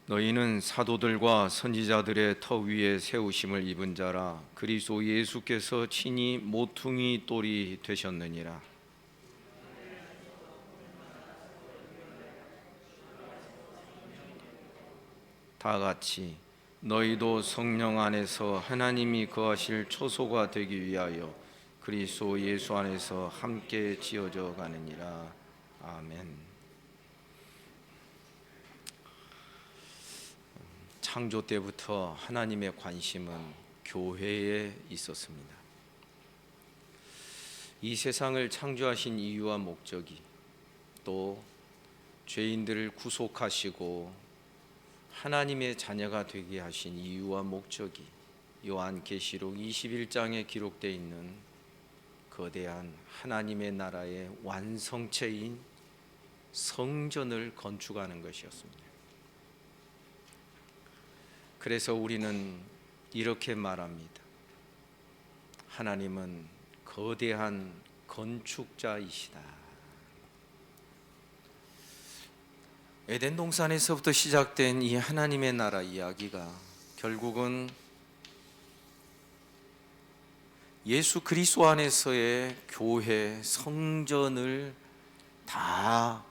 너희는 사도들과 선지자들의 터 위에 세우심을 입은 자라. 그리스도 예수께서 친히 모퉁이 돌이 되셨느니라. 다 같이 너희도 성령 안에서 하나님이 거하실 초소가 되기 위하여 그리스도 예수 안에서 함께 지어져 가느니라. 아멘. 창조 때부터 하나님의 관심은 교회에 있었습니다. 이 세상을 창조하신 이유와 목적이, 또 죄인들을 구속하시고 하나님의 자녀가 되게 하신 이유와 목적이 요한계시록 21장에 기록되어 있는 거대한 하나님의 나라의 완성체인 성전을 건축하는 것이었습니다. 그래서 우리는 이렇게 말합니다. 하나님은 거대한 건축자이시다. 에덴 동산에서부터 시작된 이 하나님의 나라 이야기가 결국은 예수 그리스도 안에서의 교회 성전을 다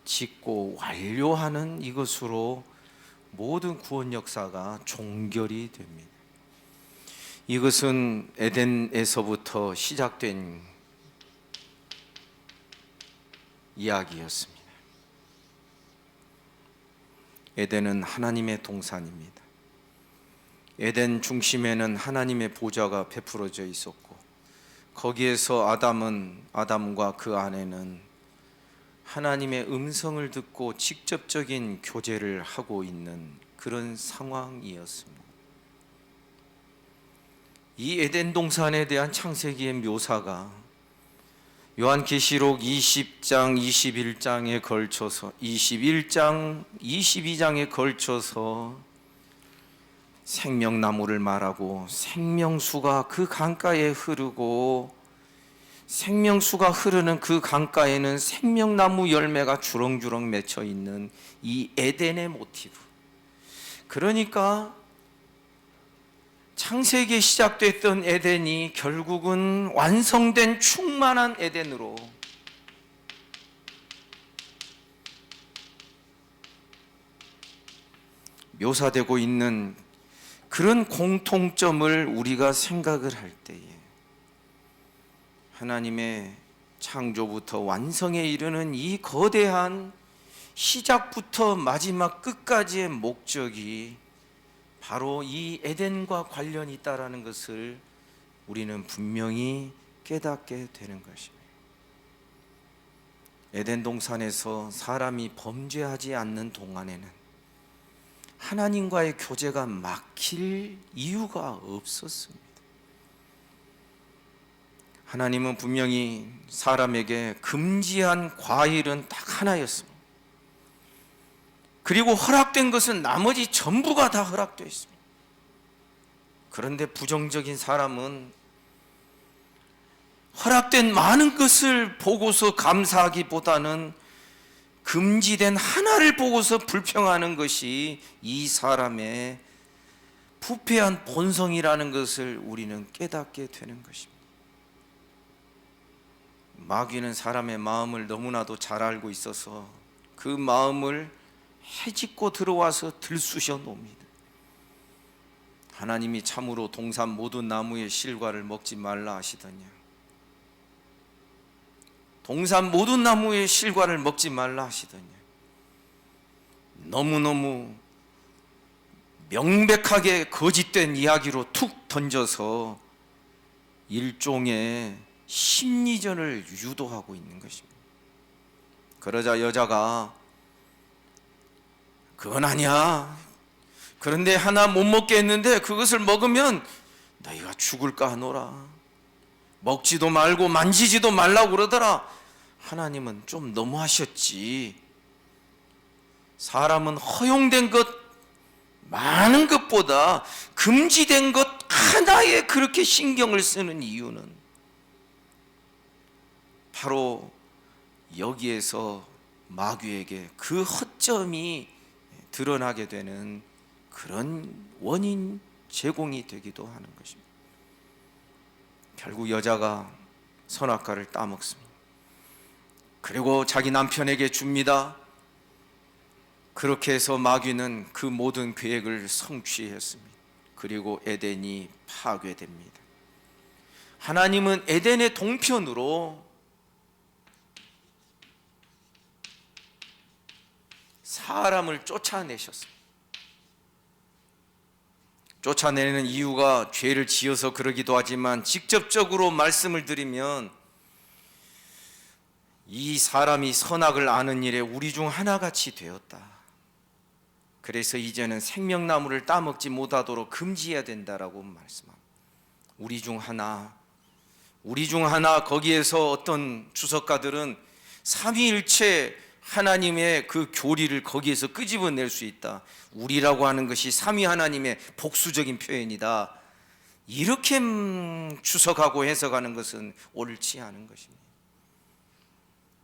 짓고 완료하는 이것으로 모든 구원 역사가 종결이 됩니다. 이것은 에덴에서부터 시작된 이야기였습니다. 에덴은 하나님의 동산입니다. 에덴 중심에는 하나님의 보좌가 베풀어져 있었고, 거기에서 아담과 그 아내는 하나님의 음성을 듣고 직접적인 교제를 하고 있는 그런 상황이었습니다. 이 에덴 동산에 대한 창세기의 묘사가 요한계시록 20장, 21장에 걸쳐서 21장, 22장에 걸쳐서 생명나무를 말하고 생명수가 그 강가에 흐르고 생명수가 흐르는 그 강가에는 생명나무 열매가 주렁주렁 맺혀 있는 이 에덴의 모티브. 그러니까 창세기에 시작됐던 에덴이 결국은 완성된 충만한 에덴으로 묘사되고 있는 그런 공통점을 우리가 생각을 할 때에 하나님의 창조부터 완성에 이르는 이 거대한 시작부터 마지막 끝까지의 목적이 바로 이 에덴과 관련이 있다라는 것을 우리는 분명히 깨닫게 되는 것입니다. 에덴 동산에서 사람이 범죄하지 않는 동안에는 하나님과의 교제가 막힐 이유가 없었습니다. 하나님은 분명히 사람에게 금지한 과일은 딱 하나였습니다. 그리고 허락된 것은 나머지 전부가 다 허락되어 있습니다. 그런데 부정적인 사람은 허락된 많은 것을 보고서 감사하기보다는 금지된 하나를 보고서 불평하는 것이 이 사람의 부패한 본성이라는 것을 우리는 깨닫게 되는 것입니다. 마귀는 사람의 마음을 너무나도 잘 알고 있어서 그 마음을 헤집고 들어와서 들쑤셔 놓습니다. 하나님이 참으로 동산 모든 나무의 실과를 먹지 말라 하시더냐. 동산 모든 나무의 실과를 먹지 말라 하시더냐. 너무너무 명백하게 거짓된 이야기로 툭 던져서 일종의 심리전을 유도하고 있는 것입니다. 그러자 여자가 그건 아니야. 그런데 하나 못 먹게 했는데 그것을 먹으면 너희가 죽을까 하노라. 먹지도 말고 만지지도 말라고 그러더라. 하나님은 좀 너무하셨지. 사람은 허용된 것 많은 것보다 금지된 것 하나에 그렇게 신경을 쓰는 이유는 바로 여기에서 마귀에게 그 허점이 드러나게 되는 그런 원인 제공이 되기도 하는 것입니다. 결국 여자가 선악과를 따먹습니다. 그리고 자기 남편에게 줍니다. 그렇게 해서 마귀는 그 모든 계획을 성취했습니다. 그리고 에덴이 파괴됩니다. 하나님은 에덴의 동편으로 사람을 쫓아내셨습니다. 쫓아내는 이유가 죄를 지어서 그러기도 하지만 직접적으로 말씀을 드리면 이 사람이 선악을 아는 일에 우리 중 하나같이 되었다. 그래서 이제는 생명나무를 따먹지 못하도록 금지해야 된다라고 말씀합니다. 우리 중 하나 거기에서 어떤 주석가들은 삼위일체 하나님의 그 교리를 거기에서 끄집어낼 수 있다. 우리라고 하는 것이 삼위 하나님의 복수적인 표현이다. 이렇게 주석하고 해석하는 것은 옳지 않은 것입니다.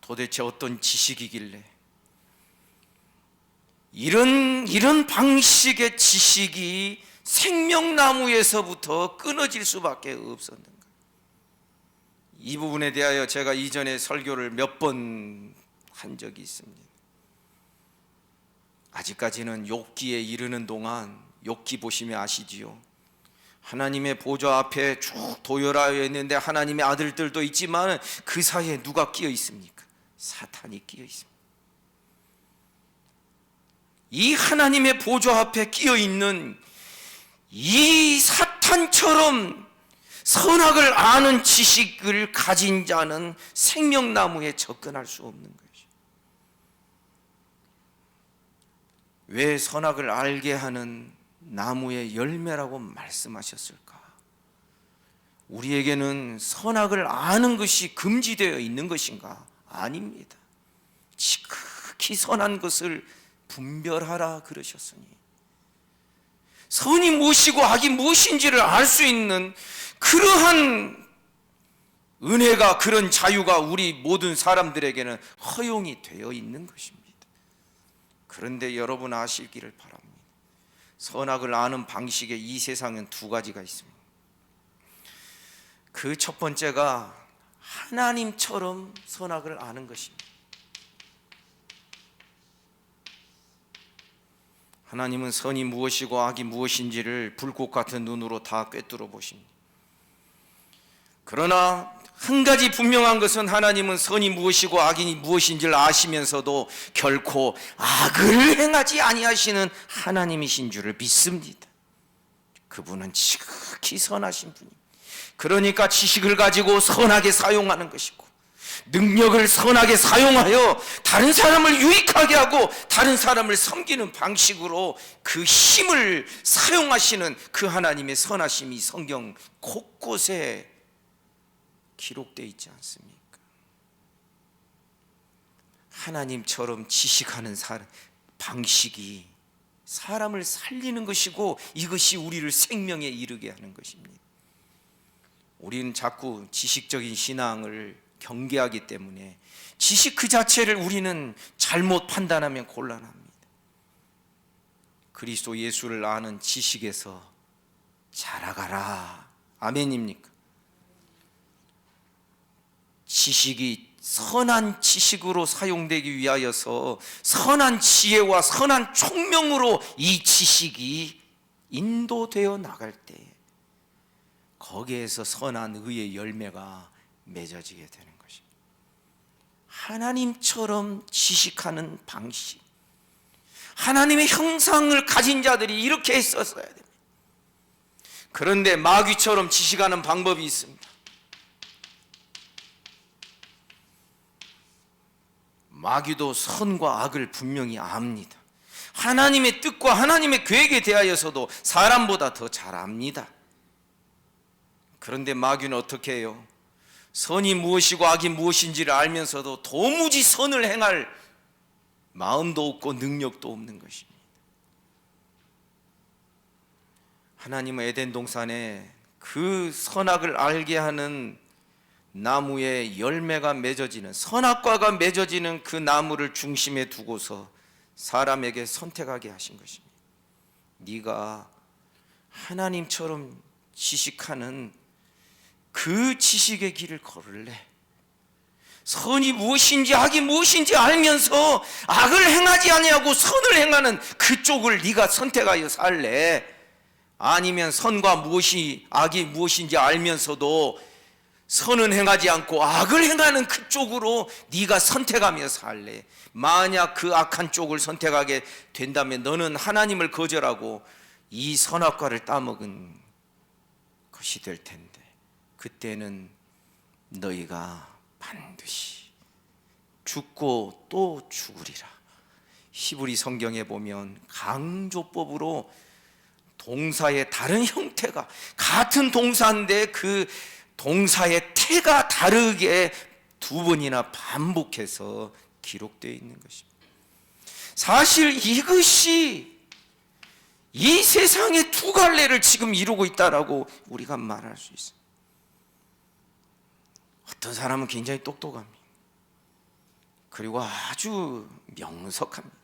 도대체 어떤 지식이길래 이런 방식의 지식이 생명나무에서부터 끊어질 수밖에 없었는가? 이 부분에 대하여 제가 이전에 설교를 몇 번 한 적이 있습니다. 아직까지는 욥기에 이르는 동안, 욥기 보시면 아시지요? 하나님의 보좌 앞에 쭉 도열하여 있는데 하나님의 아들들도 있지만 그 사이에 누가 끼어 있습니까? 사탄이 끼어 있습니다. 이 하나님의 보좌 앞에 끼어 있는 이 사탄처럼 선악을 아는 지식을 가진 자는 생명나무에 접근할 수 없는 것이죠. 왜 선악을 알게 하는 나무의 열매라고 말씀하셨을까? 우리에게는 선악을 아는 것이 금지되어 있는 것인가? 아닙니다. 지극히 선한 것을 분별하라 그러셨으니 선이 무엇이고 악이 무엇인지를 알 수 있는 그러한 은혜가, 그런 자유가 우리 모든 사람들에게는 허용이 되어 있는 것입니다. 그런데 여러분 아시기를 바랍니다. 선악을 아는 방식의 이 세상엔 두 가지가 있습니다. 그 첫 번째가 하나님처럼 선악을 아는 것입니다. 하나님은 선이 무엇이고 악이 무엇인지를 불꽃 같은 눈으로 다 꿰뚫어 보십니다. 그러나 한 가지 분명한 것은 하나님은 선이 무엇이고 악이 무엇인지를 아시면서도 결코 악을 행하지 아니하시는 하나님이신 줄을 믿습니다. 그분은 지극히 선하신 분입니다. 그러니까 지식을 가지고 선하게 사용하는 것이고 능력을 선하게 사용하여 다른 사람을 유익하게 하고 다른 사람을 섬기는 방식으로 그 힘을 사용하시는 그 하나님의 선하심이 성경 곳곳에 기록되어 있지 않습니까? 하나님처럼 지식하는 방식이 사람을 살리는 것이고 이것이 우리를 생명에 이르게 하는 것입니다. 우리는 자꾸 지식적인 신앙을 경계하기 때문에 지식 그 자체를 우리는 잘못 판단하면 곤란합니다. 그리스도 예수를 아는 지식에서 자라가라. 아멘입니까? 지식이 선한 지식으로 사용되기 위하여서 선한 지혜와 선한 총명으로 이 지식이 인도되어 나갈 때 거기에서 선한 의의 열매가 맺어지게 되는 것입니다. 하나님처럼 지식하는 방식, 하나님의 형상을 가진 자들이 이렇게 했었어야 됩니다. 그런데 마귀처럼 지식하는 방법이 있습니다. 마귀도 선과 악을 분명히 압니다. 하나님의 뜻과 하나님의 계획에 대하여서도 사람보다 더 잘 압니다. 그런데 마귀는 어떻게 해요? 선이 무엇이고 악이 무엇인지를 알면서도 도무지 선을 행할 마음도 없고 능력도 없는 것입니다. 하나님은 에덴 동산에 그 선악을 알게 하는 나무의 열매가 맺어지는, 선악과가 맺어지는 그 나무를 중심에 두고서 사람에게 선택하게 하신 것입니다. 네가 하나님처럼 지식하는 그 지식의 길을 걸을래? 선이 무엇인지 악이 무엇인지 알면서 악을 행하지 아니하고 선을 행하는 그쪽을 네가 선택하여 살래? 아니면 선과 무엇이 악이 무엇인지 알면서도 선은 행하지 않고 악을 행하는 그쪽으로 네가 선택하며 살래? 만약 그 악한 쪽을 선택하게 된다면 너는 하나님을 거절하고 이 선악과를 따먹은 것이 될 텐데, 그때는 너희가 반드시 죽고 또 죽으리라. 히브리 성경에 보면 강조법으로 동사의 다른 형태가 같은 동사인데 그 동사의 태가 다르게 두 번이나 반복해서 기록되어 있는 것입니다. 사실 이것이 이 세상의 두 갈래를 지금 이루고 있다라고 우리가 말할 수 있습니다. 어떤 사람은 굉장히 똑똑합니다. 그리고 아주 명석합니다.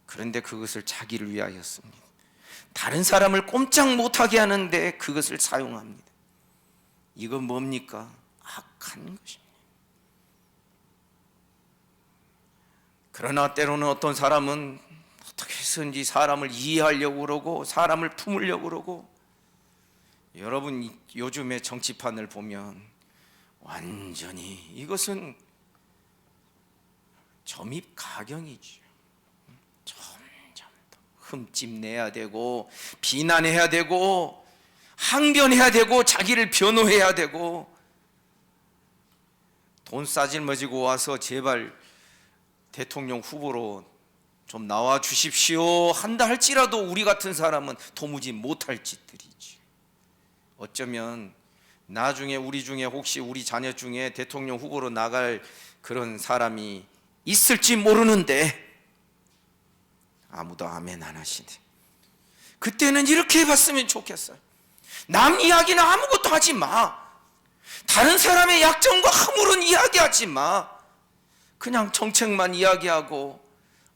그런데 그것을 자기를 위하여 씁니다. 다른 사람을 꼼짝 못하게 하는데 그것을 사용합니다. 이건 뭡니까? 악한 것입니다. 그러나 때로는 어떤 사람은 어떻게 해서든지 사람을 이해하려고 그러고 사람을 품으려고 그러고, 여러분 요즘의 정치판을 보면 완전히 이것은 점입가경이죠. 점점 더 흠집내야 되고 비난해야 되고 항변해야 되고 자기를 변호해야 되고, 돈 싸질머지고 와서 제발 대통령 후보로 좀 나와 주십시오 한다 할지라도 우리 같은 사람은 도무지 못할 짓들이지. 어쩌면 나중에 우리 중에 혹시 우리 자녀 중에 대통령 후보로 나갈 그런 사람이 있을지 모르는데 아무도 아멘 안 하시네. 그때는 이렇게 해봤으면 좋겠어요. 남 이야기는 아무것도 하지 마. 다른 사람의 약점과 허물은 이야기하지 마. 그냥 정책만 이야기하고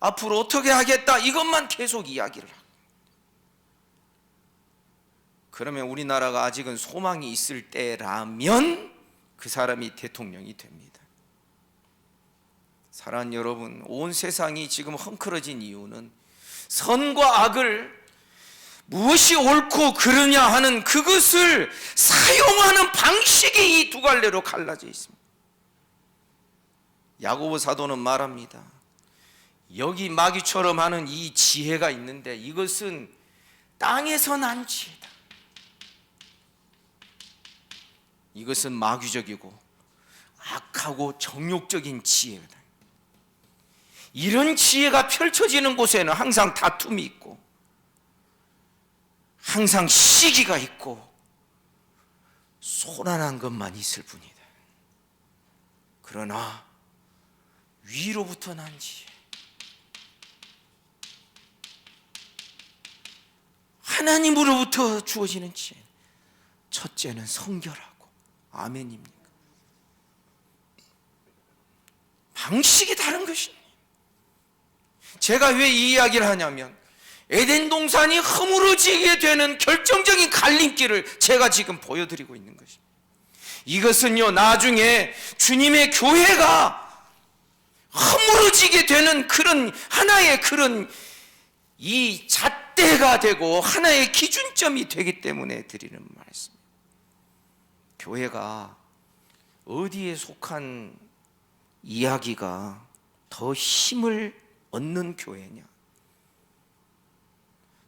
앞으로 어떻게 하겠다 이것만 계속 이야기를 하고. 그러면 우리나라가 아직은 소망이 있을 때라면 그 사람이 대통령이 됩니다. 사랑하는 여러분, 온 세상이 지금 헝클어진 이유는 선과 악을 무엇이 옳고 그르냐 하는 그것을 사용하는 방식이 이 두 갈래로 갈라져 있습니다. 야고보 사도는 말합니다. 여기 마귀처럼 하는 이 지혜가 있는데 이것은 땅에서 난 지혜다. 이것은 마귀적이고 악하고 정욕적인 지혜다. 이런 지혜가 펼쳐지는 곳에는 항상 다툼이 있고 항상 시기가 있고 소란한 것만 있을 뿐이다. 그러나 위로부터 난 지혜, 하나님으로부터 주어지는 지혜, 첫째는 성결하고, 아멘입니까? 방식이 다른 것입니다. 제가 왜 이 이야기를 하냐면 에덴 동산이 허물어지게 되는 결정적인 갈림길을 제가 지금 보여드리고 있는 것입니다. 이것은요, 나중에 주님의 교회가 허물어지게 되는 그런 하나의 그런 이 잣대가 되고 하나의 기준점이 되기 때문에 드리는 말씀입니다. 교회가 어디에 속한 이야기가 더 힘을 얻는 교회냐?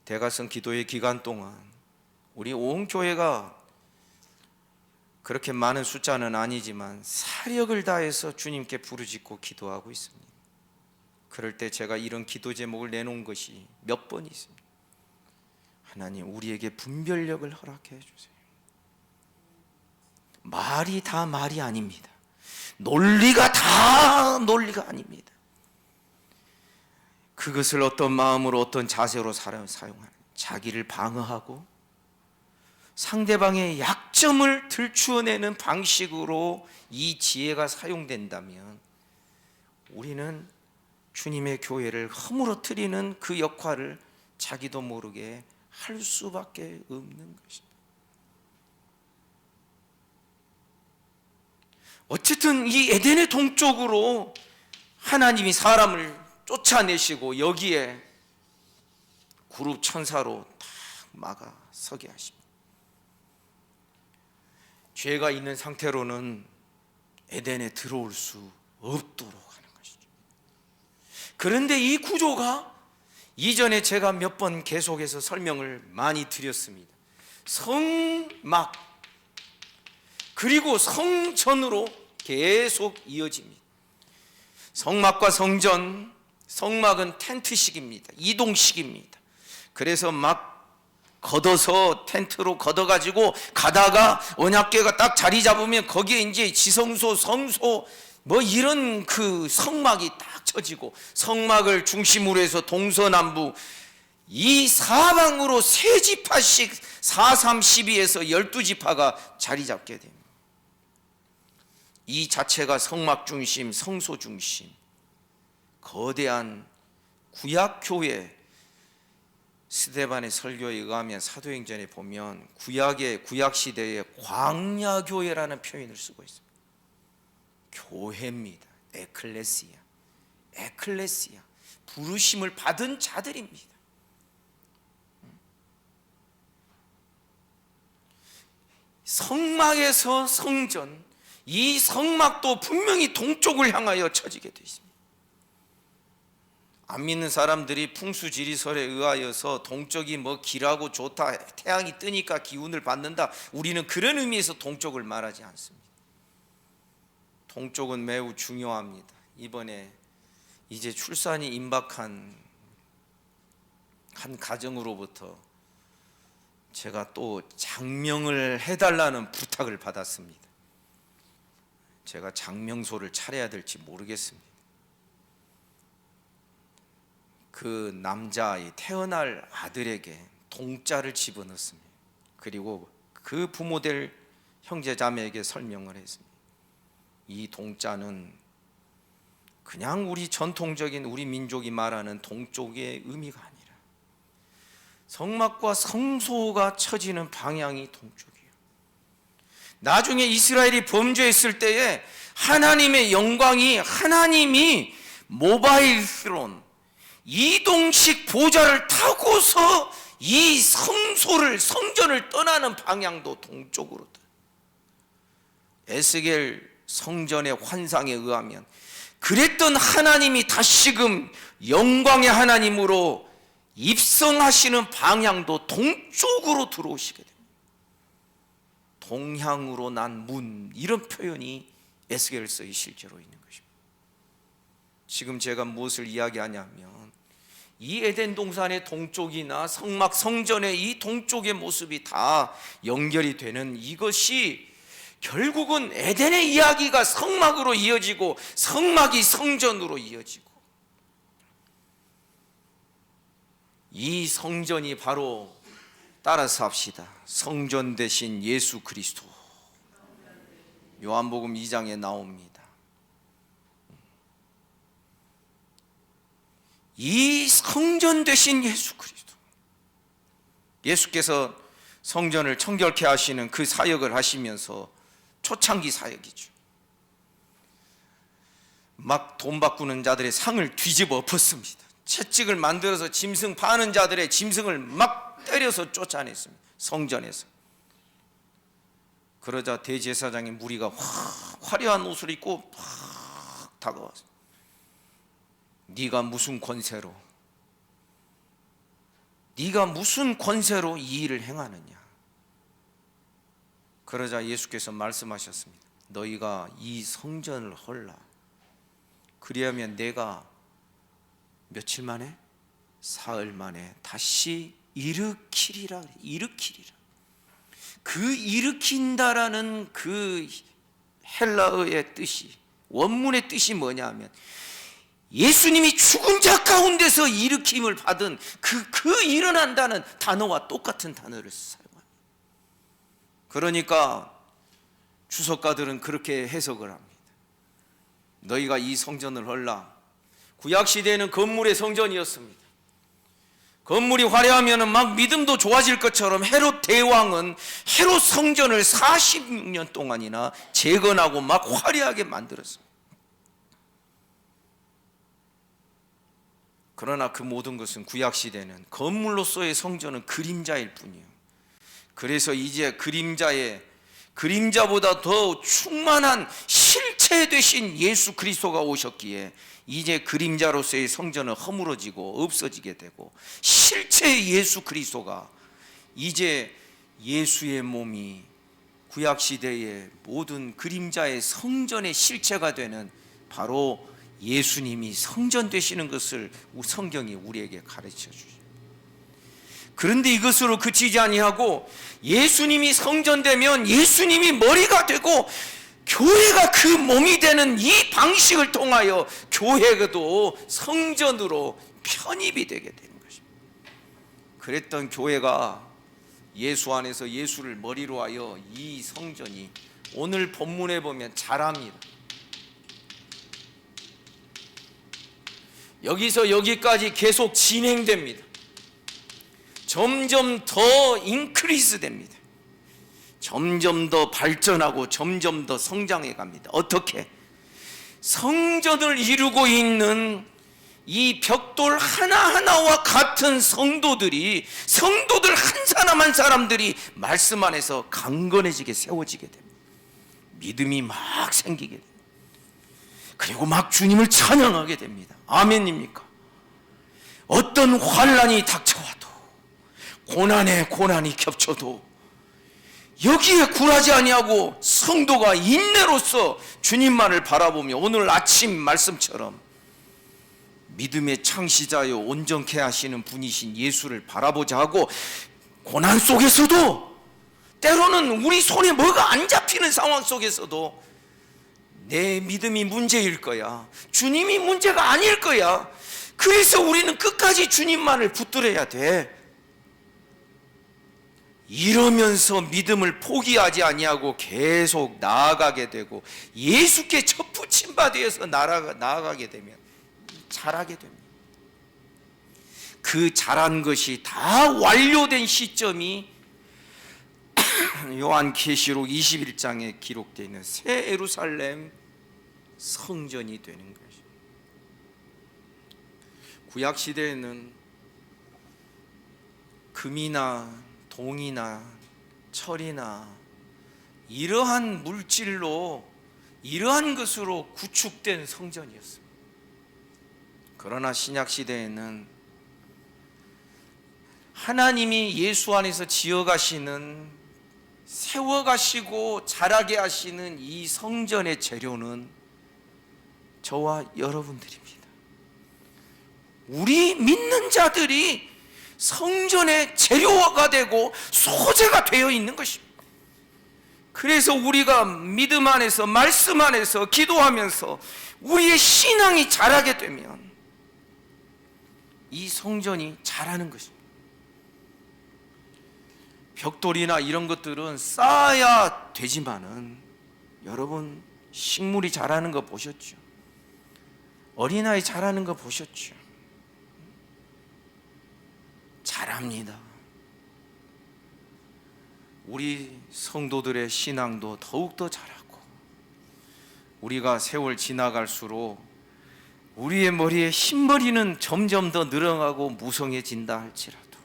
대가성 기도의 기간 동안 우리 온 교회가 그렇게 많은 숫자는 아니지만 사력을 다해서 주님께 부르짖고 기도하고 있습니다. 그럴 때 제가 이런 기도 제목을 내놓은 것이 몇 번 있습니다. 하나님, 우리에게 분별력을 허락해 주세요. 말이 다 말이 아닙니다. 논리가 다 논리가 아닙니다. 그것을 어떤 마음으로 어떤 자세로 사용하는, 자기를 방어하고 상대방의 약점을 들추어내는 방식으로 이 지혜가 사용된다면 우리는 주님의 교회를 허물어뜨리는 그 역할을 자기도 모르게 할 수밖에 없는 것입니다. 어쨌든 이 에덴의 동쪽으로 하나님이 사람을 쫓아내시고 여기에 그룹 천사로 딱 막아 서게 하십니다. 죄가 있는 상태로는 에덴에 들어올 수 없도록 하는 것이죠. 그런데 이 구조가 이전에 제가 몇 번 계속해서 설명을 많이 드렸습니다. 성막 그리고 성전으로 계속 이어집니다. 성막과 성전, 성막은 텐트식입니다. 이동식입니다. 그래서 막 걷어서 텐트로 걷어가지고 가다가 언약궤가 딱 자리 잡으면 거기에 이제 지성소, 성소 뭐 이런 그 성막이 딱 쳐지고, 성막을 중심으로 해서 동서남북 이 사방으로 세 지파씩 4, 3, 12에서 12지파가 자리 잡게 됩니다. 이 자체가 성막 중심, 성소 중심, 거대한 구약교회. 스데반의 설교에 의하면 사도행전에 보면 구약시대의 광야교회라는 표현을 쓰고 있습니다. 교회입니다. 에클레시아, 부르심을 받은 자들입니다. 성막에서 성전, 이 성막도 분명히 동쪽을 향하여 쳐지게 되어 있습니다. 안 믿는 사람들이 풍수지리설에 의하여서 동쪽이 뭐 길하고 좋다, 태양이 뜨니까 기운을 받는다, 우리는 그런 의미에서 동쪽을 말하지 않습니다. 동쪽은 매우 중요합니다. 이번에 이제 출산이 임박한 한 가정으로부터 제가 또 장명을 해달라는 부탁을 받았습니다. 제가 장명소를 차려야 될지 모르겠습니다. 그 남자의 태어날 아들에게 동자를 집어넣습니다. 그리고 그 부모될 형제자매에게 설명을 했습니다. 이 동자는 그냥 우리 전통적인 우리 민족이 말하는 동쪽의 의미가 아니라 성막과 성소가 쳐지는 방향이 동쪽이에요. 나중에 이스라엘이 범죄했을 때에 하나님의 영광이, 하나님이 모바일 스론, 이동식 보좌를 타고서 이 성전을 떠나는 방향도 동쪽으로. 에스겔 성전의 환상에 의하면 그랬던 하나님이 다시금 영광의 하나님으로 입성하시는 방향도 동쪽으로 들어오시게 됩니다. 동향으로 난 문, 이런 표현이 에스겔서에 실제로 있는 것입니다. 지금 제가 무엇을 이야기하냐면 이 에덴 동산의 동쪽이나 성막 성전의 이 동쪽의 모습이 다 연결이 되는, 이것이 결국은 에덴의 이야기가 성막으로 이어지고 성막이 성전으로 이어지고, 이 성전이 바로, 따라서 합시다, 성전 대신 예수 그리스도. 요한복음 2장에 나옵니다. 이 성전 대신 예수 그리스도. 예수께서 성전을 청결케 하시는 그 사역을 하시면서 초창기 사역이죠. 막 돈 바꾸는 자들의 상을 뒤집어 엎었습니다. 채찍을 만들어서 짐승 파는 자들의 짐승을 막 때려서 쫓아냈습니다. 성전에서. 그러자 대제사장의 무리가 화려한 옷을 입고 팍 다가와서 네가 무슨 권세로 이 일을 행하느냐. 그러자 예수께서 말씀하셨습니다. 너희가 이 성전을 헐라. 그리하면 내가 며칠 만에? 사흘 만에 다시 일으키리라. 그 일으킨다라는 그 헬라어의 뜻이, 원문의 뜻이 뭐냐 하면 예수님이 죽은 자 가운데서 일으킴을 받은 그 일어난다는 단어와 똑같은 단어를 사용합니다. 그러니까 주석가들은 그렇게 해석을 합니다. 너희가 이 성전을 헐라. 구약 시대에는 건물의 성전이었습니다. 건물이 화려하면 막 믿음도 좋아질 것처럼 헤롯 대왕은 헤롯 성전을 46년 동안이나 재건하고 막 화려하게 만들었습니다. 그러나 그 모든 것은 구약 시대는 건물로서의 성전은 그림자일 뿐이에요. 그래서 이제 그림자보다 더 충만한 실체 되신 예수 그리스도가 오셨기에 이제 그림자로서의 성전은 허물어지고 없어지게 되고, 실체의 예수 그리스도가, 이제 예수의 몸이 구약 시대의 모든 그림자의 성전의 실체가 되는 바로 예수님이 성전 되시는 것을 성경이 우리에게 가르쳐 주죠. 그런데 이것으로 그치지 아니하고 예수님이 성전되면 예수님이 머리가 되고 교회가 그 몸이 되는 이 방식을 통하여 교회도 성전으로 편입이 되게 되는 것입니다. 그랬던 교회가 예수 안에서 예수를 머리로 하여 이 성전이 오늘 본문에 보면 자랍니다. 여기서 여기까지 계속 진행됩니다. 점점 더 인크리스 됩니다. 점점 더 발전하고 점점 더 성장해 갑니다. 어떻게? 성전을 이루고 있는 이 벽돌 하나하나와 같은 성도들 한 사람 한 사람들이 말씀 안에서 강건해지게 세워지게 됩니다. 믿음이 막 생기게 됩니다. 그리고 막 주님을 찬양하게 됩니다. 아멘입니까? 어떤 환난이 닥쳐와도, 고난에 고난이 겹쳐도 여기에 굴하지 아니하고 성도가 인내로서 주님만을 바라보며 오늘 아침 말씀처럼 믿음의 창시자요 온전케 하시는 분이신 예수를 바라보자 하고, 고난 속에서도 때로는 우리 손에 뭐가 안 잡히는 상황 속에서도 내 믿음이 문제일 거야, 주님이 문제가 아닐 거야, 그래서 우리는 끝까지 주님만을 붙들어야 돼. 이러면서 믿음을 포기하지 아니하고 계속 나아가게 되고 예수께 접붙임 바 되어서 나아가게 되면 자라게 됩니다. 그 자란 것이 다 완료된 시점이 요한계시록 21장에 기록되어 있는 새 예루살렘 성전이 되는 것입니다. 구약 시대에는 금이나 동이나 철이나 이러한 물질로, 이러한 것으로 구축된 성전이었습니다. 그러나 신약 시대에는 하나님이 예수 안에서 지어가시는, 세워가시고 자라게 하시는 이 성전의 재료는 저와 여러분들입니다. 우리 믿는 자들이 성전의 재료가 되고 소재가 되어 있는 것입니다. 그래서 우리가 믿음 안에서, 말씀 안에서 기도하면서 우리의 신앙이 자라게 되면 이 성전이 자라는 것입니다. 벽돌이나 이런 것들은 쌓아야 되지만은, 여러분 식물이 자라는 거 보셨죠? 어린아이 자라는 거 보셨죠? 자랍니다. 우리 성도들의 신앙도 더욱더 자라고, 우리가 세월 지나갈수록 우리의 머리에 흰머리는 점점 더 늘어가고 무성해진다 할지라도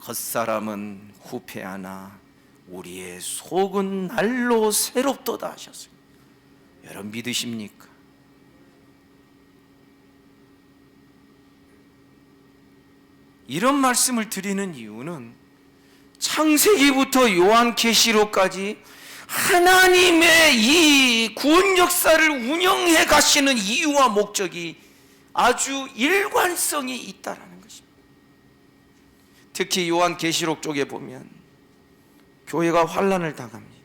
겉사람은 후패하나 우리의 속은 날로 새롭도다 하셨습니다. 여러분 믿으십니까? 이런 말씀을 드리는 이유는 창세기부터 요한계시록까지 하나님의 이 구원 역사를 운영해 가시는 이유와 목적이 아주 일관성이 있다라는 것입니다. 특히 요한계시록 쪽에 보면 교회가 환난을 당합니다.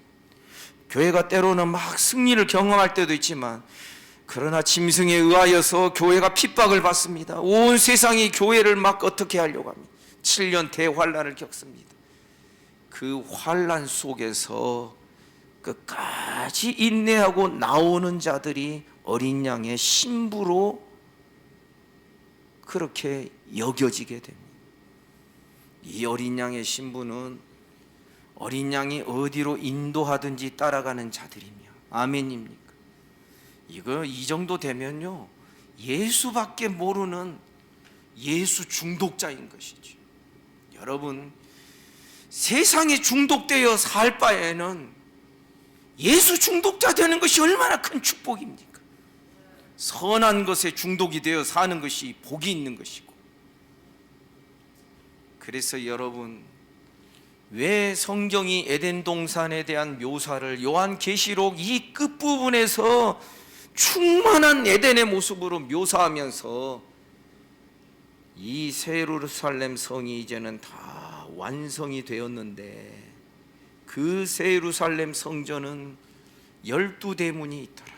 교회가 때로는 막 승리를 경험할 때도 있지만, 그러나 짐승에 의하여서 교회가 핍박을 받습니다. 온 세상이 교회를 막 어떻게 하려고 합니다. 7년 대환난을 겪습니다. 그 환난 속에서 끝까지 인내하고 나오는 자들이 어린 양의 신부로 그렇게 여겨지게 됩니다. 이 어린 양의 신부는 어린 양이 어디로 인도하든지 따라가는 자들이며, 아멘입니까? 이 정도 되면요, 예수밖에 모르는 예수 중독자인 것이죠. 여러분, 세상에 중독되어 살 바에는 예수 중독자 되는 것이 얼마나 큰 축복입니까? 선한 것에 중독이 되어 사는 것이 복이 있는 것이고. 그래서 여러분, 왜 성경이 에덴 동산에 대한 묘사를 요한계시록 이 끝부분에서 충만한 에덴의 모습으로 묘사하면서 이 새 예루살렘 성이 이제는 다 완성이 되었는데, 그 새 예루살렘 성전은 12대문이 있더라.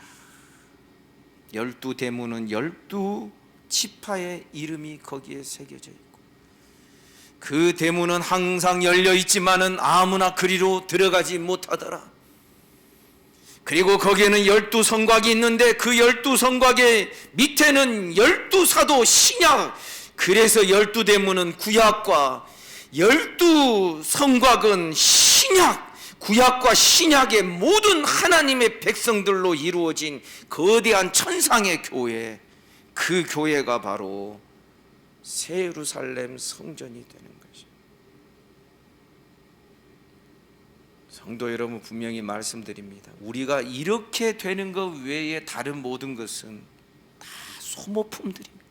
12대문은 12지파의 이름이 거기에 새겨져 있고, 그 대문은 항상 열려 있지만은 아무나 그리로 들어가지 못하더라. 그리고 거기에는 12성곽이 있는데 그 12성곽의 밑에는 12사도 신약, 그래서 12대문은 구약과 12성곽은 신약, 구약과 신약의 모든 하나님의 백성들로 이루어진 거대한 천상의 교회, 그 교회가 바로 새 예루살렘 성전이 되는 것입니다. 성도 여러분, 분명히 말씀드립니다. 우리가 이렇게 되는 것 외에 다른 모든 것은 다 소모품들입니다.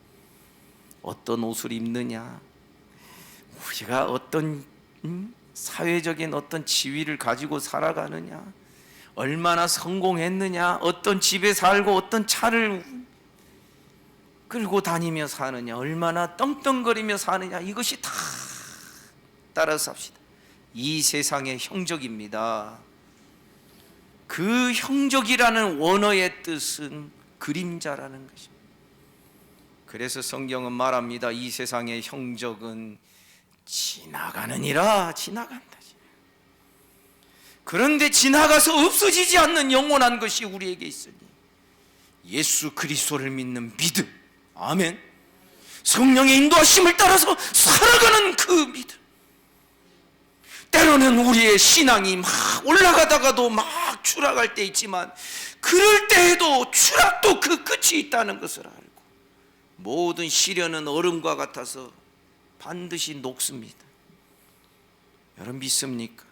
어떤 옷을 입느냐, 우리가 어떤 사회적인 어떤 지위를 가지고 살아가느냐, 얼마나 성공했느냐, 어떤 집에 살고 어떤 차를 끌고 다니며 사느냐, 얼마나 떵떵거리며 사느냐, 이것이 다 따라서 삽시다. 이 세상의 형적입니다. 그 형적이라는 원어의 뜻은 그림자라는 것입니다. 그래서 성경은 말합니다. 이 세상의 형적은 지나가느니라. 지나간다. 그런데 지나가서 없어지지 않는 영원한 것이 우리에게 있으니 예수 그리스도를 믿는 믿음, 아멘, 성령의 인도하심을 따라서 살아가는 그 믿음. 때로는 우리의 신앙이 막 올라가다가도 막 추락할 때 있지만, 그럴 때에도 추락도 그 끝이 있다는 것을 알고, 모든 시련은 얼음과 같아서 반드시 녹습니다. 여러분 믿습니까?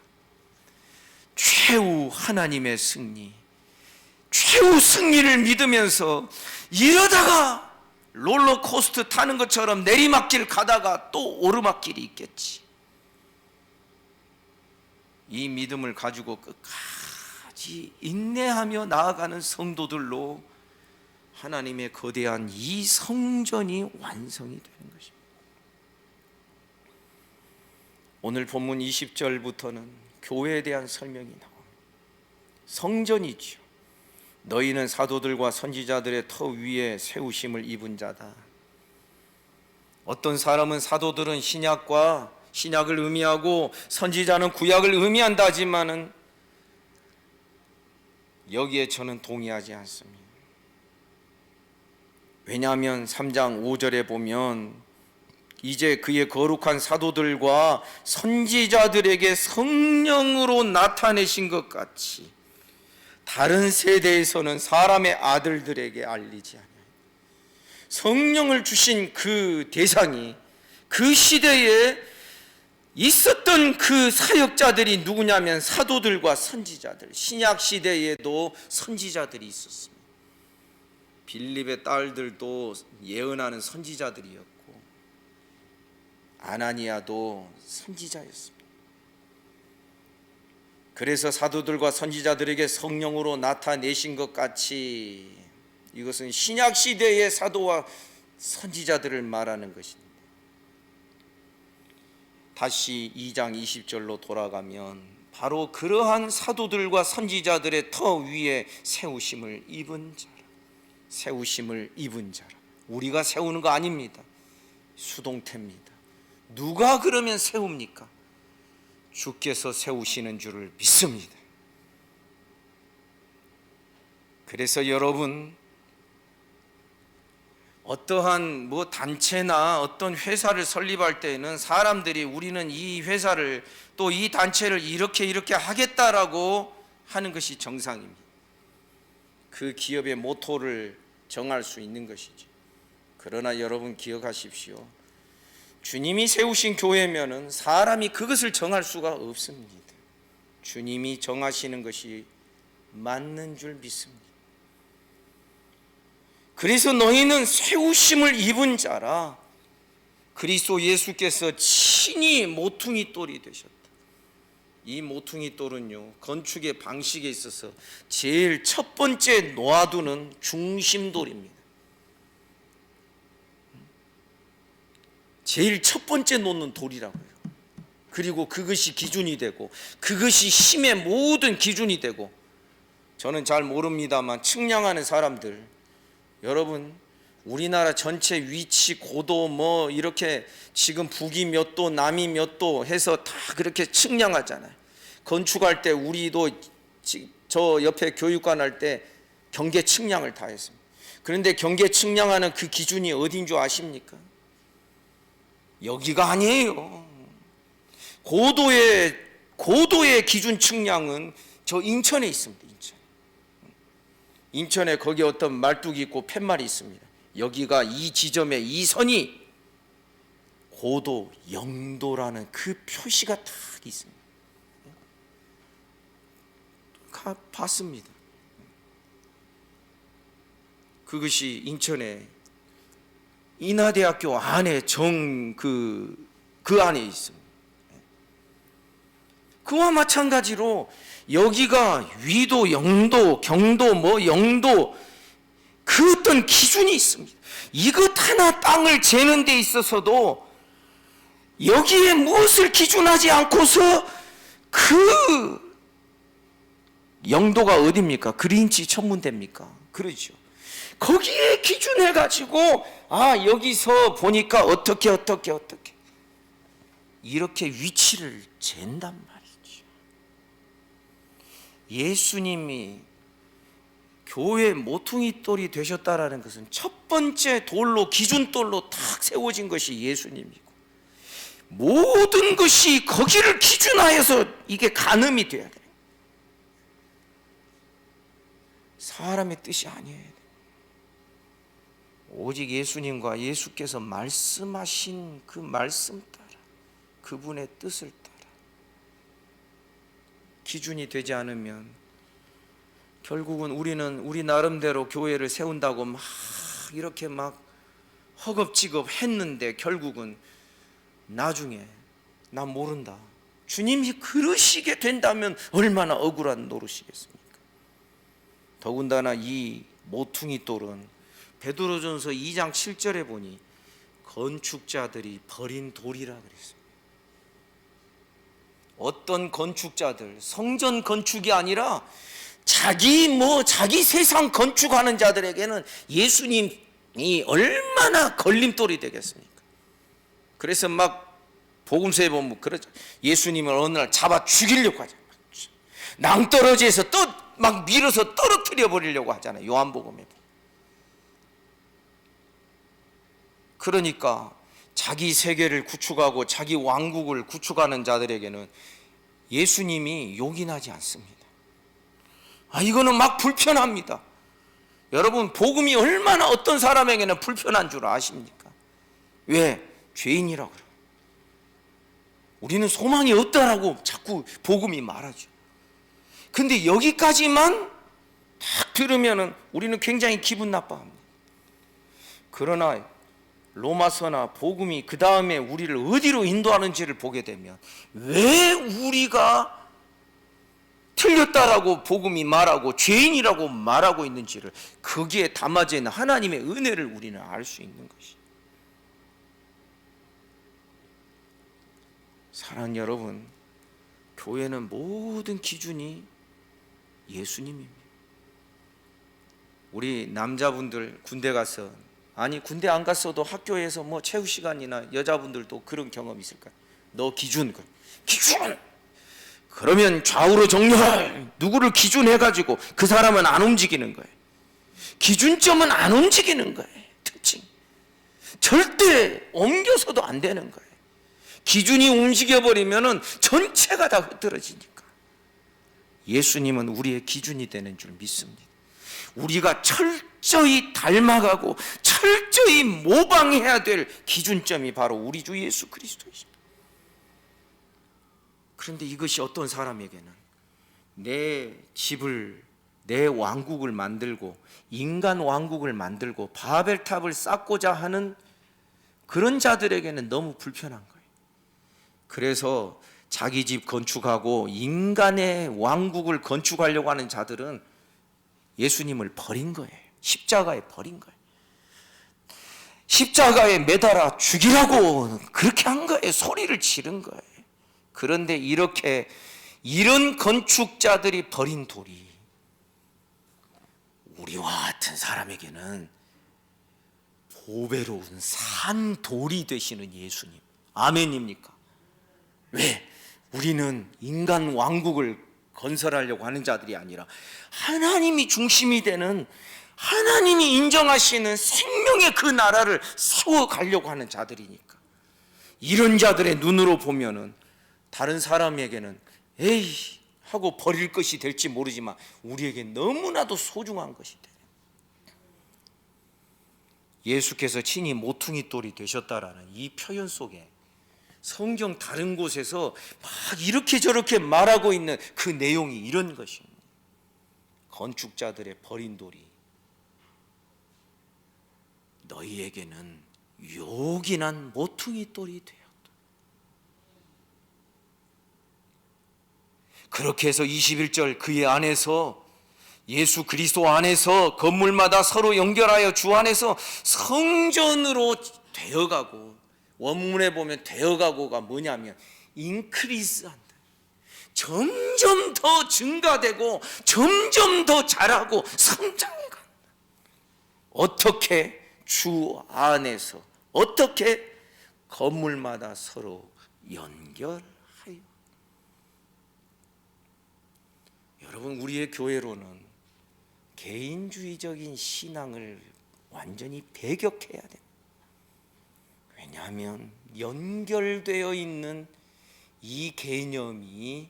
최후 하나님의 승리, 최후 승리를 믿으면서 이러다가 롤러코스터 타는 것처럼 내리막길 가다가 또 오르막길이 있겠지. 이 믿음을 가지고 끝까지 인내하며 나아가는 성도들로 하나님의 거대한 이 성전이 완성이 되는 것입니다. 오늘 본문 20절부터는 교회에 대한 설명이 나옵니다. 성전이죠. 너희는 사도들과 선지자들의 터 위에 세우심을 입은 자다. 어떤 사람은 사도들은 신약을 의미하고 선지자는 구약을 의미한다 하지만은 여기에 저는 동의하지 않습니다. 왜냐하면 3장 5절에 보면 이제 그의 거룩한 사도들과 선지자들에게 성령으로 나타내신 것 같이 다른 세대에서는 사람의 아들들에게 알리지 않아요. 성령을 주신 그 대상이 그 시대에 있었던 그 사역자들이 누구냐면 사도들과 선지자들. 신약 시대에도 선지자들이 있었습니다. 빌립의 딸들도 예언하는 선지자들이었고, 아나니아도 선지자였습니다. 그래서 사도들과 선지자들에게 성령으로 나타내신 것 같이 이것은 신약 시대의 사도와 선지자들을 말하는 것입니다. 다시 2장 20절로 돌아가면 바로 그러한 사도들과 선지자들의 터 위에 세우심을 입은 자라. 세우심을 입은 자라. 우리가 세우는 거 아닙니다. 수동태입니다. 누가 그러면 세웁니까? 주께서 세우시는 줄을 믿습니다. 그래서 여러분, 어떠한 뭐 단체나 어떤 회사를 설립할 때에는 사람들이 우리는 이 회사를 또 이 단체를 이렇게 하겠다라고 하는 것이 정상입니다. 그 기업의 모토를 정할 수 있는 것이지. 그러나 여러분 기억하십시오. 주님이 세우신 교회면은 사람이 그것을 정할 수가 없습니다. 주님이 정하시는 것이 맞는 줄 믿습니다. 그래서 너희는 세우심을 입은 자라. 그리스도 예수께서 친히 모퉁이 돌이 되셨다. 이 모퉁이 돌은요, 건축의 방식에 있어서 제일 첫 번째 놓아두는 중심돌입니다. 제일 첫 번째 놓는 돌이라고요. 그리고 그것이 기준이 되고 그것이 힘의 모든 기준이 되고, 저는 잘 모릅니다만 측량하는 사람들, 여러분 우리나라 전체 위치 고도 뭐 이렇게 지금 북이 몇 도 남이 몇 도 해서 다 그렇게 측량하잖아요. 건축할 때 우리도 저 옆에 교육관 할 때 경계 측량을 다 했습니다. 그런데 경계 측량하는 그 기준이 어딘 줄 아십니까? 여기가 아니에요. 고도의 기준 측량은 저 인천에 있습니다. 인천에 거기 어떤 말뚝이 있고 팻말이 있습니다. 여기가 이 지점에 이 선이 고도 0도라는 그 표시가 딱 있습니다. 봤습니다. 그것이 인천에 인하대학교 안에 그 안에 있습니다. 그와 마찬가지로 여기가 위도 0도, 경도 뭐 0도, 그 어떤 기준이 있습니다. 이것 하나 땅을 재는 데 있어서도 여기에 무엇을 기준하지 않고서 그 0도가 어디입니까? 그린치 천문대입니까? 그렇죠. 거기에 기준해 가지고 여기서 보니까 어떻게 이렇게 위치를 잰단 말이죠. 예수님이 교회 모퉁이 돌이 되셨다라는 것은 첫 번째 돌로, 기준돌로 탁 세워진 것이 예수님이고, 모든 것이 거기를 기준하여서 이게 가늠이 돼야 돼요. 사람의 뜻이 아니에요. 오직 예수님과 예수께서 말씀하신 그 말씀 따라, 그분의 뜻을 따라 기준이 되지 않으면 결국은 우리는 우리 나름대로 교회를 세운다고 이렇게 허겁지겁 했는데 결국은 나중에 나 모른다. 주님이 그러시게 된다면 얼마나 억울한 노릇이겠습니까? 더군다나 이 모퉁이 돌은 베드로전서 2장 7절에 보니 건축자들이 버린 돌이라 그랬습니다. 어떤 건축자들, 성전 건축이 아니라 자기 세상 건축하는 자들에게는 예수님이 얼마나 걸림돌이 되겠습니까? 그래서 복음서에 보면 그러죠. 예수님을 어느 날 잡아 죽이려고 하잖아요. 낭떠러지에서 밀어서 떨어뜨려 버리려고 하잖아요. 요한복음에. 그러니까 자기 세계를 구축하고 자기 왕국을 구축하는 자들에게는 예수님이 용인하지 않습니다. 이거는 불편합니다. 여러분, 복음이 얼마나 어떤 사람에게는 불편한 줄 아십니까? 왜? 죄인이라고 그래요. 우리는 소망이 없다라고 자꾸 복음이 말하죠. 근데 여기까지만 딱 들으면은 우리는 굉장히 기분 나빠합니다. 그러나 로마서나 복음이 그 다음에 우리를 어디로 인도하는지를 보게 되면 왜 우리가 틀렸다라고 복음이 말하고 죄인이라고 말하고 있는지를, 거기에 담아져 있는 하나님의 은혜를 우리는 알 수 있는 것이. 사랑하는 여러분, 교회는 모든 기준이 예수님입니다. 우리 남자분들 군대 가서, 군대 안 갔어도 학교에서 체육 시간이나 여자분들도 그런 경험 있을까요? 너 기준. 그러면 좌우로 정렬, 누구를 기준해가지고 그 사람은 안 움직이는 거예요. 기준점은 안 움직이는 거예요. 특징. 절대 옮겨서도 안 되는 거예요. 기준이 움직여버리면 전체가 다 흐트러지니까. 예수님은 우리의 기준이 되는 줄 믿습니다. 우리가 철저히 닮아가고 철저히 모방해야 될 기준점이 바로 우리 주 예수 그리스도이십니다. 그런데 이것이 어떤 사람에게는 내 집을, 내 왕국을 만들고 인간 왕국을 만들고 바벨탑을 쌓고자 하는 그런 자들에게는 너무 불편한 거예요. 그래서 자기 집 건축하고 인간의 왕국을 건축하려고 하는 자들은 예수님을 버린 거예요. 십자가에 버린 거예요. 십자가에 매달아 죽이라고 그렇게 한 거예요. 소리를 지른 거예요. 그런데 이런 건축자들이 버린 돌이 우리와 같은 사람에게는 보배로운 산돌이 되시는 예수님. 아멘입니까? 왜? 우리는 인간 왕국을 건설하려고 하는 자들이 아니라 하나님이 중심이 되는, 하나님이 인정하시는 생명의 그 나라를 세워가려고 하는 자들이니까. 이런 자들의 눈으로 보면은 다른 사람에게는 에이 하고 버릴 것이 될지 모르지만 우리에게 너무나도 소중한 것이 돼요. 예수께서 친히 모퉁이 돌이 되셨다라는 이 표현 속에 성경 다른 곳에서 막 이렇게 저렇게 말하고 있는 그 내용이 이런 것입니다. 건축자들의 버린 돌이 너희에게는 요긴한 모퉁이 돌이 되었다. 그렇게 해서 21절 그의 안에서, 예수 그리스도 안에서 건물마다 서로 연결하여 주 안에서 성전으로 되어가고, 원문에 보면 되어가고가 뭐냐면 인크리스한다. 점점 더 증가되고 점점 더 자라고 성장해간다. 어떻게? 주 안에서. 어떻게? 건물마다 서로 연결하여. 여러분, 우리의 교회로는 개인주의적인 신앙을 완전히 배격해야 됩니다. 왜냐하면 연결되어 있는 이 개념이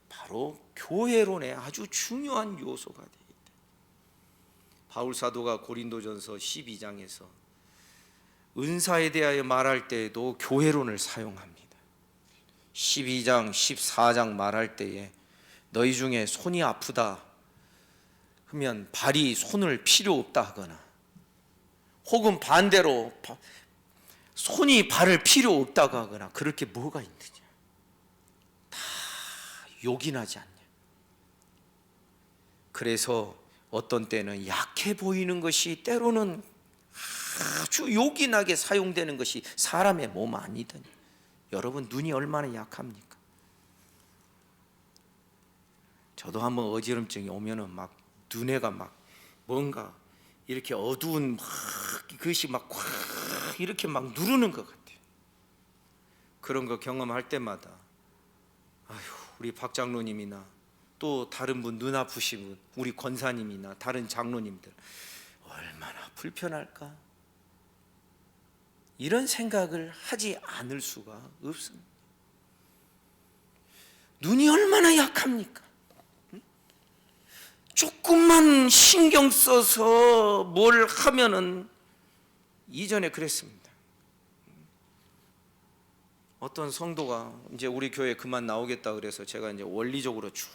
바로 교회론의 아주 중요한 요소가 되어 있다. 바울 사도가 고린도전서 12장에서 은사에 대하여 말할 때에도 교회론을 사용합니다. 12장, 14장 말할 때에 너희 중에 손이 아프다 하면 발이 손을 필요 없다 하거나, 혹은 반대로 손이 발을 필요 없다고 하거나, 그렇게 뭐가 있느냐? 다 요긴하지 않냐? 그래서 어떤 때는 약해 보이는 것이 때로는 아주 요긴하게 사용되는 것이 사람의 몸 아니더니, 여러분 눈이 얼마나 약합니까? 저도 한번 어지럼증이 오면은 막 눈에가 막 뭔가 이렇게 어두운 막 그것이 막 이렇게 막 누르는 것 같아요. 그런 거 경험할 때마다 아휴, 우리 박 장로님이나 또 다른 분, 눈 아프신 분, 우리 권사님이나 다른 장로님들 얼마나 불편할까? 이런 생각을 하지 않을 수가 없습니다. 눈이 얼마나 약합니까? 조금만 신경 써서 뭘 하면은, 이전에 그랬습니다. 어떤 성도가 이제 우리 교회 그만 나오겠다 그래서 제가 이제 원리적으로 쭉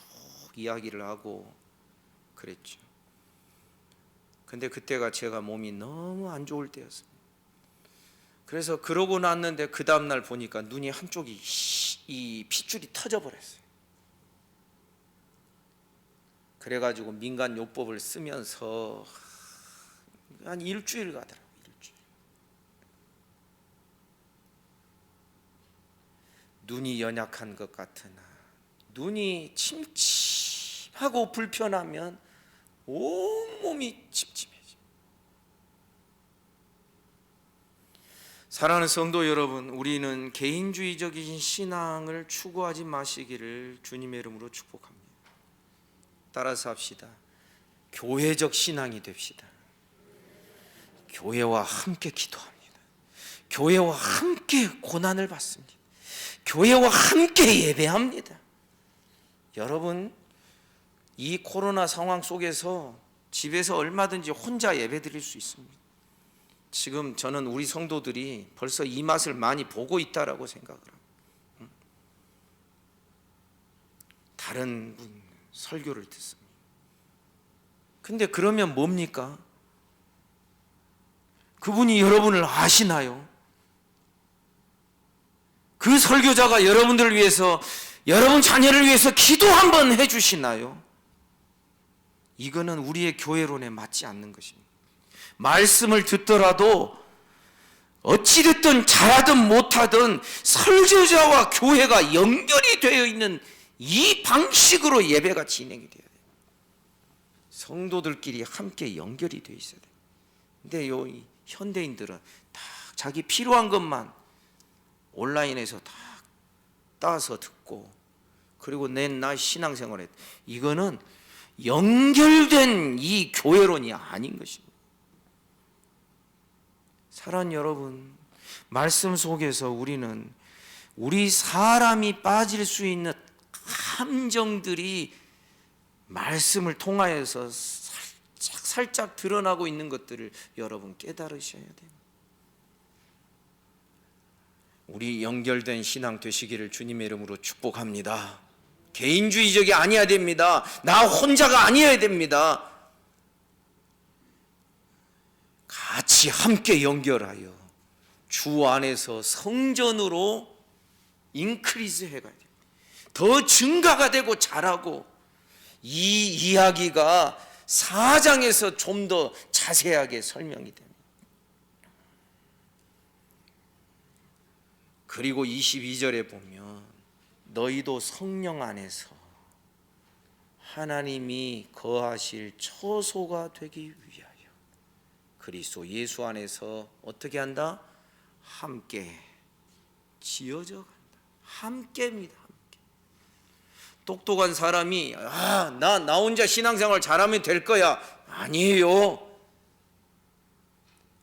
이야기를 하고 그랬죠. 근데 그때가 제가 몸이 너무 안 좋을 때였습니다. 그래서 그러고 났는데 그 다음날 보니까 눈이 한쪽이 이 핏줄이 터져버렸어요. 그래가지고 민간요법을 쓰면서 한 일주일 가더라고요. 일주일. 눈이 연약한 것 같으나 눈이 침침하고 불편하면 온몸이 찝찝해져. 사랑하는 성도 여러분, 우리는 개인주의적인 신앙을 추구하지 마시기를 주님의 이름으로 축복합니다. 따라서 합시다. 교회적 신앙이 됩시다. 교회와 함께 기도합니다. 교회와 함께 고난을 받습니다. 교회와 함께 예배합니다. 여러분, 이 코로나 상황 속에서 집에서 얼마든지 혼자 예배 드릴 수 있습니다. 지금 저는 우리 성도들이 벌써 이 맛을 많이 보고 있다라고 생각을 합니다. 다른 분 설교를 듣습니다. 근데 그러면 뭡니까? 그분이 여러분을 아시나요? 그 설교자가 여러분들을 위해서, 여러분 자녀를 위해서 기도 한번 해주시나요? 이거는 우리의 교회론에 맞지 않는 것입니다. 말씀을 듣더라도 어찌됐든 잘하든 못하든 설교자와 교회가 연결이 되어 있는 이 방식으로 예배가 진행이 돼야 돼요. 성도들끼리 함께 연결이 되어 있어야 돼요. 근데 이 현대인들은 다 자기 필요한 것만 온라인에서 다 따서 듣고, 그리고 나 신앙생활에, 이거는 연결된 이 교회론이 아닌 것입니다. 사랑하는 여러분, 말씀 속에서 우리는 우리 사람이 빠질 수 있는 함정들이 말씀을 통하여서 살짝 드러나고 있는 것들을 여러분 깨달으셔야 돼요. 우리 연결된 신앙 되시기를 주님의 이름으로 축복합니다. 개인주의적이 아니어야 됩니다. 나 혼자가 아니어야 됩니다. 같이 함께 연결하여 주 안에서 성전으로 인크리즈 해가야 돼요. 더 증가가 되고 자라고, 이 이야기가 4장에서 좀 더 자세하게 설명이 됩니다. 그리고 22절에 보면 너희도 성령 안에서 하나님이 거하실 처소가 되기 위하여 그리스도 예수 안에서 어떻게 한다? 함께 지어져 간다. 함께입니다. 함께. 똑똑한 사람이 나 혼자 신앙생활 잘하면 될 거야. 아니에요.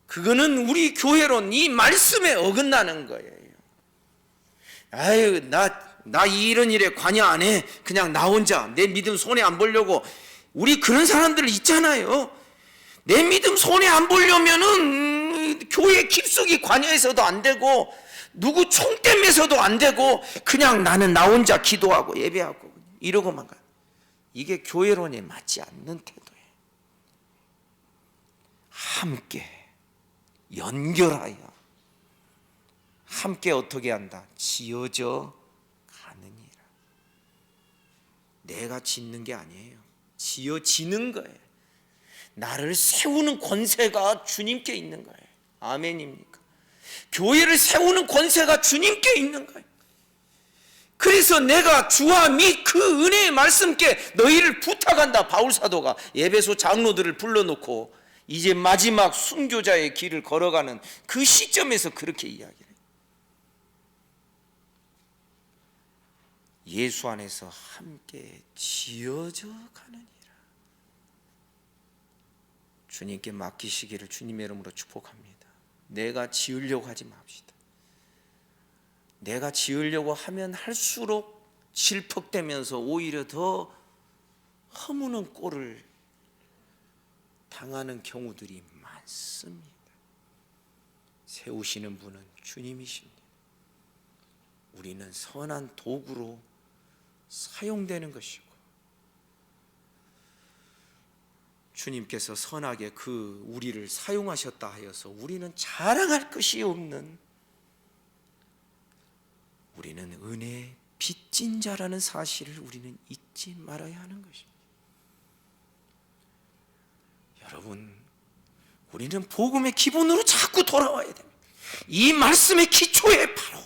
그거는 우리 교회론, 이 말씀에 어긋나는 거예요. 아유, 나 이런 일에 관여 안 해. 그냥 나 혼자 내 믿음 손해 안 보려고. 우리 그런 사람들 있잖아요. 내 믿음 손해 안 보려면은 교회 깊숙이 관여해서도 안 되고, 누구 총땜에서도 안 되고, 그냥 나는 나 혼자 기도하고 예배하고 이러고만 가. 이게 교회론에 맞지 않는 태도예요. 함께 연결하여 함께 어떻게 한다? 지어져 가느니라. 내가 짓는 게 아니에요. 지어지는 거예요. 나를 세우는 권세가 주님께 있는 거예요. 아멘입니까? 교회를 세우는 권세가 주님께 있는 거예요. 그래서 내가 주와 및 그 은혜의 말씀께 너희를 부탁한다. 바울사도가 에베소 장로들을 불러놓고 이제 마지막 순교자의 길을 걸어가는 그 시점에서 그렇게 이야기해요. 예수 안에서 함께 지어져 가느니라. 주님께 맡기시기를 주님의 이름으로 축복합니다. 내가 지으려고 하지 맙시다. 내가 지으려고 하면 할수록 질퍽대면서 오히려 더 허무는 꼴을 당하는 경우들이 많습니다. 세우시는 분은 주님이십니다. 우리는 선한 도구로 사용되는 것이고, 주님께서 선하게 그 우리를 사용하셨다 하여서 우리는 자랑할 것이 없는, 우리는 은혜의 빚진 자라는 사실을 우리는 잊지 말아야 하는 것입니다. 여러분, 우리는 복음의 기본으로 자꾸 돌아와야 됩니다. 이 말씀의 기초에 바로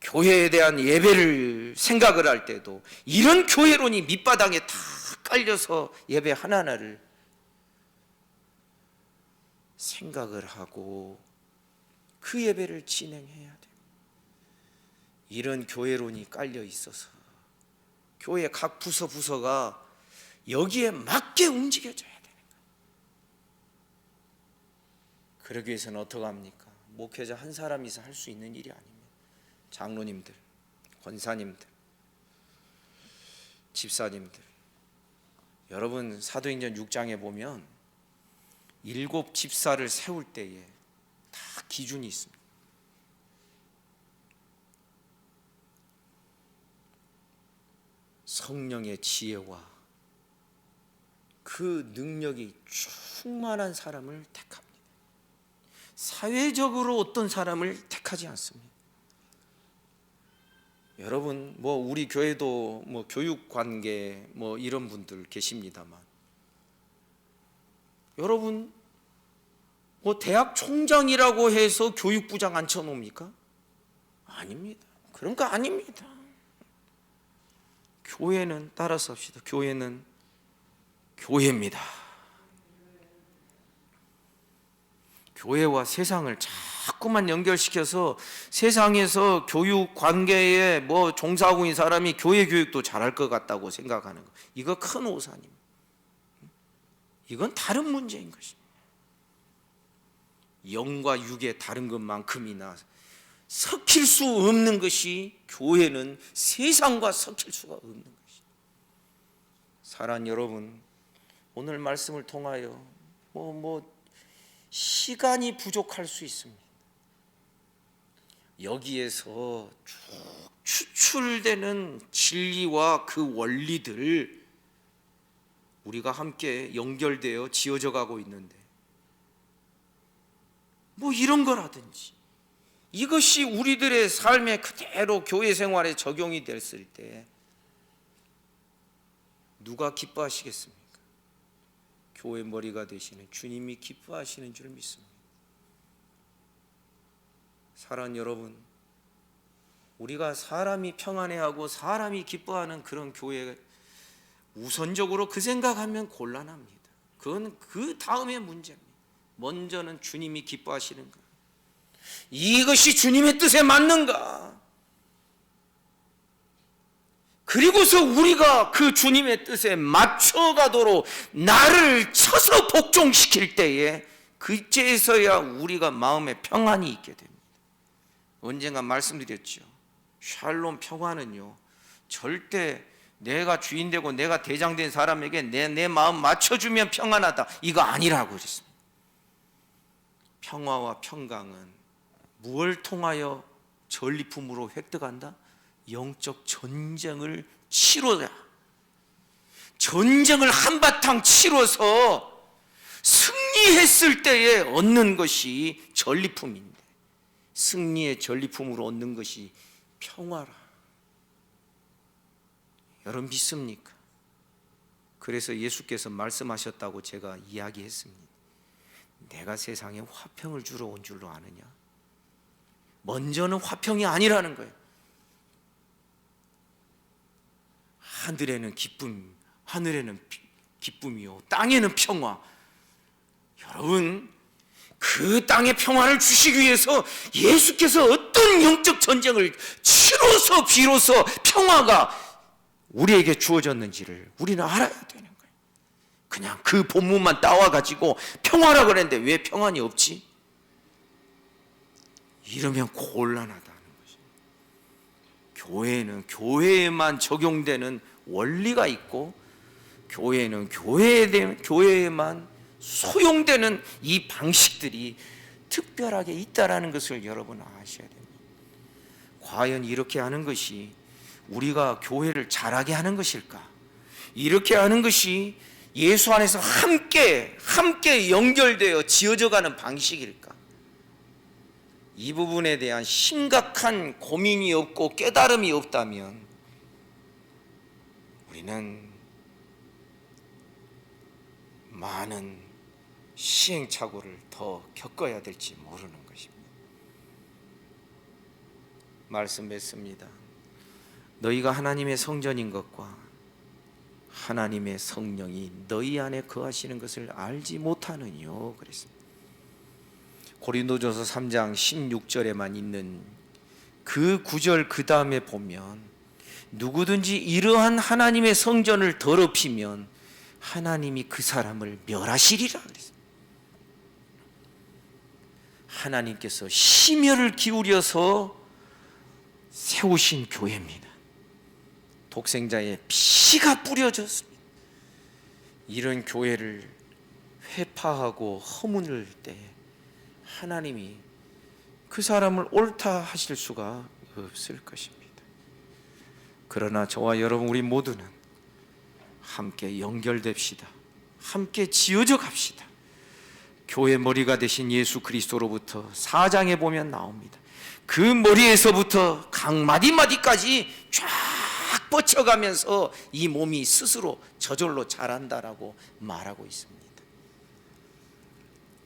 교회에 대한 예배를 생각을 할 때도 이런 교회론이 밑바닥에 다 깔려서 예배 하나하나를 생각을 하고 그 예배를 진행해야 돼요. 이런 교회론이 깔려 있어서 교회 각 부서가 여기에 맞게 움직여져야 되는 거예요. 그러기 위해서는 어떻게 합니까? 목회자 한 사람이서 할 수 있는 일이 아닙니다. 장로님들, 권사님들, 집사님들, 여러분 사도행전 6장에 보면 7 집사를 세울 때에 다 기준이 있습니다. 성령의 지혜와 그 능력이 충만한 사람을 택합니다. 사회적으로 어떤 사람을 택하지 않습니다. 여러분 우리 교회도 교육관계 이런 분들 계십니다만, 여러분 대학 총장이라고 해서 교육부장 앉혀놓습니까? 아닙니다. 그런 거 아닙니다. 교회는 따라서 합시다. 교회는 교회입니다. 교회와 세상을 자꾸만 연결시켜서 세상에서 교육 관계에 종사하고 있는 사람이 교회 교육도 잘할 것 같다고 생각하는 거, 이거 큰 오산입니다. 이건 다른 문제인 것입니다. 영과 육의 다른 것만큼이나 섞일 수 없는 것이, 교회는 세상과 섞일 수가 없는 것입니다. 사랑하는 여러분, 오늘 말씀을 통하여 시간이 부족할 수 있습니다. 여기에서 쭉 추출되는 진리와 그 원리들, 우리가 함께 연결되어 지어져 가고 있는데, 이런 거라든지 이것이 우리들의 삶에 그대로 교회 생활에 적용이 됐을 때 누가 기뻐하시겠습니까? 교회 머리가 되시는 주님이 기뻐하시는 줄 믿습니다. 사랑하는 여러분, 우리가 사람이 평안해하고 사람이 기뻐하는 그런 교회, 우선적으로 그 생각하면 곤란합니다. 그건 그 다음의 문제입니다. 먼저는 주님이 기뻐하시는가, 이것이 주님의 뜻에 맞는가, 그리고서 우리가 그 주님의 뜻에 맞춰가도록 나를 쳐서 복종시킬 때에 그때에서야 우리가 마음에 평안이 있게 됩니다. 언젠가 말씀드렸죠. 샬롬 평화는요, 절대 내가 주인 되고 내가 대장 된 사람에게 내 마음 맞춰주면 평안하다, 이거 아니라고 그랬습니다. 평화와 평강은 무엇을 통하여 전리품으로 획득한다? 영적 전쟁을 치러야, 전쟁을 한바탕 치러서 승리했을 때에 얻는 것이 전리품인데, 승리의 전리품으로 얻는 것이 평화라. 여러분 믿습니까? 그래서 예수께서 말씀하셨다고 제가 이야기했습니다. 내가 세상에 화평을 주러 온 줄로 아느냐? 먼저는 화평이 아니라는 거예요. 하늘에는 기쁨, 하늘에는 기쁨이요, 땅에는 평화. 여러분, 그 땅의 평화를 주시기 위해서 예수께서 어떤 영적 전쟁을 치러서 비로소 평화가 우리에게 주어졌는지를 우리는 알아야 되는 거예요. 그냥 그 본문만 따와가지고 평화라고 그랬는데 왜 평안이 없지? 이러면 곤란하다는 것이죠. 교회는 교회에만 적용되는 원리가 있고, 교회는 교회에만 소용되는 이 방식들이 특별하게 있다라는 것을 여러분 아셔야 됩니다. 과연 이렇게 하는 것이 우리가 교회를 잘하게 하는 것일까? 이렇게 하는 것이 예수 안에서 함께 연결되어 지어져가는 방식일까? 이 부분에 대한 심각한 고민이 없고 깨달음이 없다면 우리는 많은 시행착오를 더 겪어야 될지 모르는 것입니다. 말씀 맺습니다. 너희가 하나님의 성전인 것과 하나님의 성령이 너희 안에 거하시는 것을 알지 못하느뇨 그랬습니다. 고린도전서 3장 16절에만 있는 그 구절 그 다음에 보면, 누구든지 이러한 하나님의 성전을 더럽히면 하나님이 그 사람을 멸하시리라 그랬습니다. 하나님께서 심혈을 기울여서 세우신 교회입니다. 독생자의 피가 뿌려졌습니다. 이런 교회를 회파하고 허무를 때 하나님이 그 사람을 옳다 하실 수가 없을 것입니다. 그러나 저와 여러분 우리 모두는 함께 연결됩시다. 함께 지어져 갑시다. 교회 머리가 되신 예수 그리스도로부터 4장에 보면 나옵니다. 그 머리에서부터 각 마디마디까지 쫙 뻗쳐가면서 이 몸이 스스로 저절로 자란다라고 말하고 있습니다.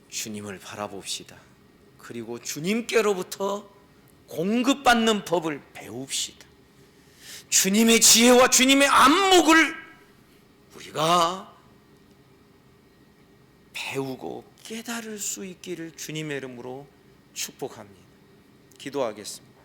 주님을 바라봅시다. 그리고 주님께로부터 공급받는 법을 배웁시다. 주님의 지혜와 주님의 안목을 우리가 배우고 깨달을 수 있기를 주님의 이름으로 축복합니다. 기도하겠습니다.